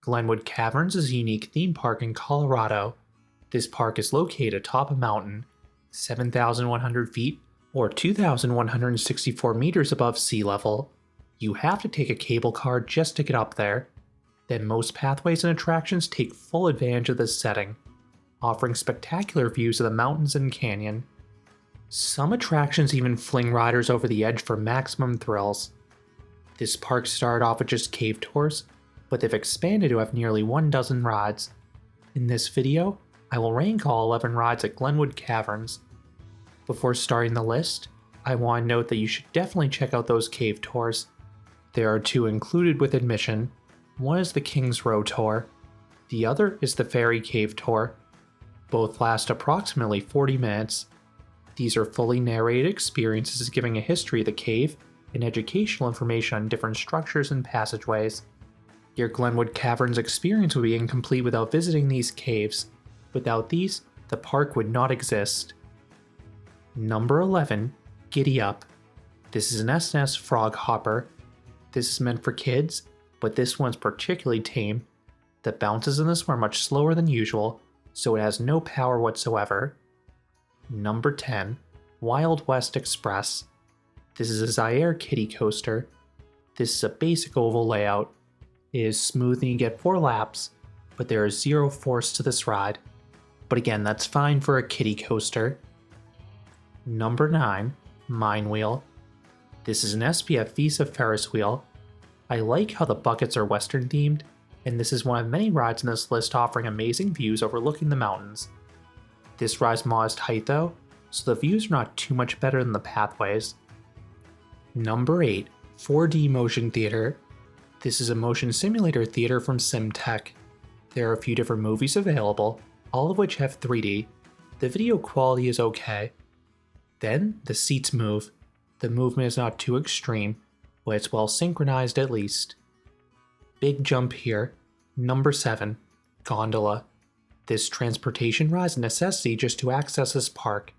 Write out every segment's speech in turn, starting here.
Glenwood Caverns is a unique theme park in Colorado. This park is located atop a mountain, 7,100 feet or 2,164 meters above sea level. You have to take a cable car just to get up there. Then most pathways and attractions take full advantage of this setting, offering spectacular views of the mountains and canyon. Some attractions even fling riders over the edge for maximum thrills. This park started off with just cave tours, but they've expanded to have nearly 12 rides. In this video, I will rank all 11 rides at Glenwood Caverns. Before starting the list, I want to note that you should definitely check out those cave tours. There are two included with admission. One is the King's Row Tour. The other is the Fairy Cave Tour. Both last approximately 40 minutes. These are fully narrated experiences giving a history of the cave and educational information on different structures and passageways. Your Glenwood Caverns experience would be incomplete without visiting these caves. Without these, the park would not exist. Number 11, Giddy Up. This is an S&S frog hopper. This is meant for kids, but this one's particularly tame. The bounces in this one are much slower than usual, so it has no power whatsoever. Number 10, Wild West Express. This is a Zaire kiddie coaster. This is a basic oval layout. It is smooth and you get 4 laps, but there is 0 force to this ride. But again, that's fine for a kiddie coaster. Number 9, Mine Wheel. This is an SPF Visa Ferris wheel. I like how the buckets are Western themed, and this is one of many rides in this list offering amazing views overlooking the mountains. This ride's modest height though, so the views are not too much better than the pathways. Number 8, 4D Motion Theater. This is a motion simulator theater from SimTech. There are a few different movies available, all of which have 3D. The video quality is okay. Then the seats move. The movement is not too extreme, but it's well synchronized at least. Big jump here. Number 7, Gondola. This transportation ride is a necessity just to access this park.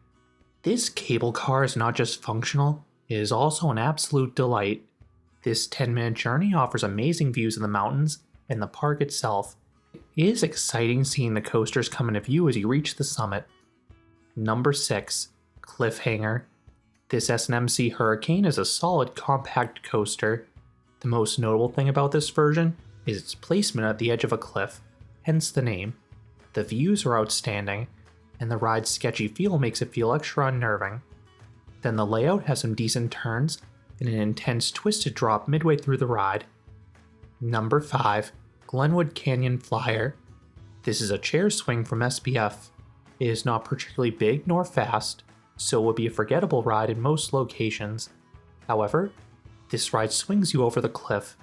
This cable car is not just functional, it is also an absolute delight. This 10-minute journey offers amazing views of the mountains and the park itself. It is exciting seeing the coasters come into view as you reach the summit. Number 6, Cliffhanger. This SNMC Hurricane is a solid compact coaster. The most notable thing about this version is its placement at the edge of a cliff, hence the name. The views are outstanding, and the ride's sketchy feel makes it feel extra unnerving. Then the layout has some decent turns and an intense twisted drop midway through the ride. Number 5, Glenwood Canyon Flyer. This is a chair swing from SPF. It is not particularly big nor fast, so it would be a forgettable ride in most locations. However, this ride swings you over the cliff.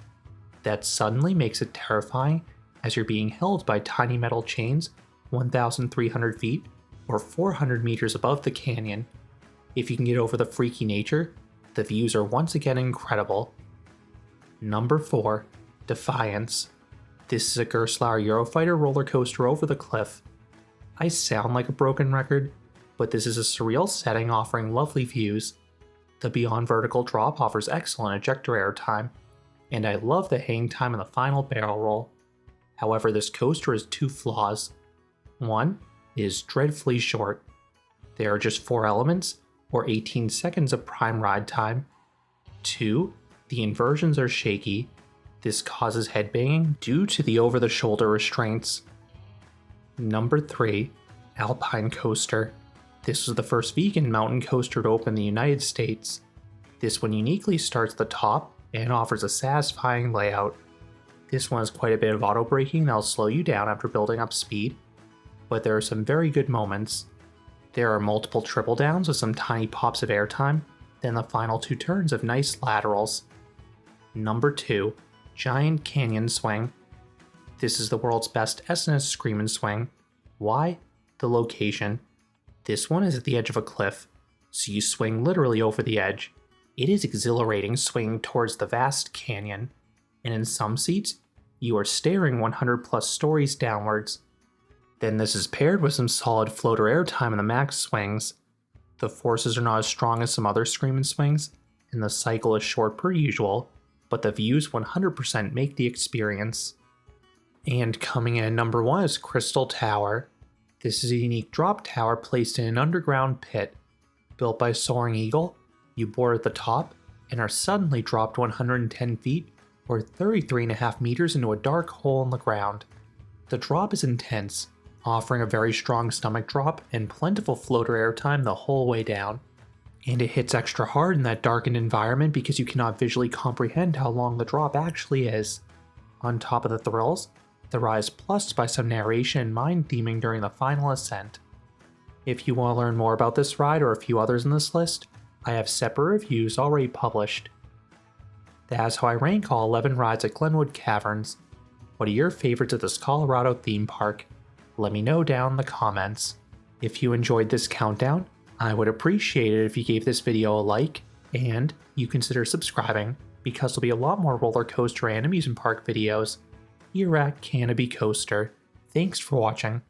That suddenly makes it terrifying as you're being held by tiny metal chains 1,300 feet or 400 meters above the canyon. If you can get over the freaky nature, the views are once again incredible. Number 4, Defiance. This is a Gerstlauer Eurofighter roller coaster over the cliff. I sound like a broken record, but this is a surreal setting offering lovely views. The Beyond Vertical drop offers excellent ejector air time, and I love the hang time in the final barrel roll. However, this coaster has 2 flaws. One, it is dreadfully short. There are just 4 elements, or 18 seconds of prime ride time. 2, the inversions are shaky. This causes headbanging due to the over-the-shoulder restraints. Number 3, Alpine Coaster. This was the first vegan mountain coaster to open in the United States. This one uniquely starts at the top and offers a satisfying layout. This one has quite a bit of auto braking that'll slow you down after building up speed, but there are some very good moments. There are multiple triple downs with some tiny pops of airtime, then the final 2 turns of nice laterals. Number 2, Giant Canyon Swing. This is the world's best S&S Scream and Swing. Why? The location. This one is at the edge of a cliff, so you swing literally over the edge. It is exhilarating swinging towards the vast canyon, and in some seats, you are staring 100 plus stories downwards. Then this is paired with some solid floater airtime in the max swings. The forces are not as strong as some other Scream and Swings, and the cycle is short per usual, but the views 100% make the experience. And coming in at number 1 is Crystal Tower. This is a unique drop tower placed in an underground pit. Built by Soaring Eagle, you board at the top and are suddenly dropped 110 feet or 33.5 meters into a dark hole in the ground. The drop is intense, offering a very strong stomach drop and plentiful floater airtime the whole way down. And it hits extra hard in that darkened environment because you cannot visually comprehend how long the drop actually is. On top of the thrills, the ride is plussed by some narration and mind theming during the final ascent. If you want to learn more about this ride or a few others in this list, I have separate reviews already published. That's how I rank all 11 rides at Glenwood Caverns. What are your favorites at this Colorado theme park? Let me know down in the comments. If you enjoyed this countdown, I would appreciate it if you gave this video a like, and you consider subscribing, because there'll be a lot more roller coaster and amusement park videos here at Canopy Coaster. Thanks for watching.